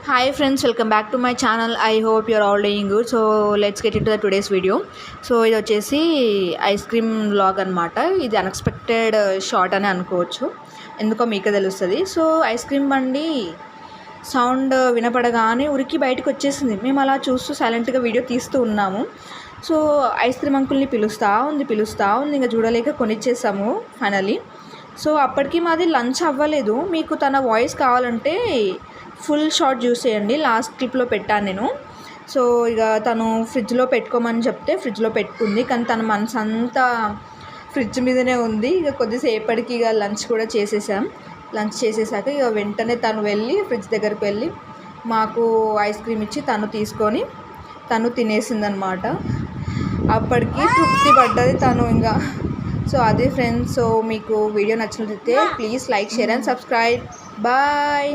Hi friends, welcome back to my channel. I hope you're all doing good. So let's get into the today's video. So ఇది వచ్చేసి ice cream vlog అనమాట. ఇది unexpected short అని అనుకోవచ్చు, ఎందుకో మీకే తెలుస్తుంది. సో ఐస్ క్రీమ్ బండి సౌండ్ వినపడగానే ఉరికి బయటకు వచ్చేసింది. మేము అలా చూస్తూ సైలెంట్గా వీడియో తీస్తూ ఉన్నాము. సో ఐస్ క్రీమ్ అంకుల్ని పిలుస్తూ ఉంది. ఇంకా చూడలేక కొనిచ్చేసాము ఫైనల్లీ. సో అప్పటికి మాది లంచ్ అవ్వలేదు. మీకు తన వాయిస్ కావాలంటే ఫుల్ షాట్ చూసేయండి, లాస్ట్ క్లిప్లో పెట్టాను నేను. సో ఇక తను ఫ్రిడ్జ్లో పెట్టుకోమని చెప్తే ఫ్రిడ్జ్లో పెట్టుకుంది, కానీ తన మనసు అంతా ఫ్రిడ్జ్ మీదనే ఉంది. ఇక కొద్దిసేపటికి ఇక లంచ్ కూడా చేసేసాం. లంచ్ చేసేసాక ఇక వెంటనే తను వెళ్ళి ఫ్రిడ్జ్ దగ్గరికి వెళ్ళి మాకు ఐస్ క్రీమ్ ఇచ్చి తను తీసుకొని తను తినేసిందనమాట. అప్పటికి తృప్తి పడ్డది తను ఇంకా. సో అదే ఫ్రెండ్స్, సో మీకు వీడియో నచ్చినట్లయితే please like, share and subscribe. Bye.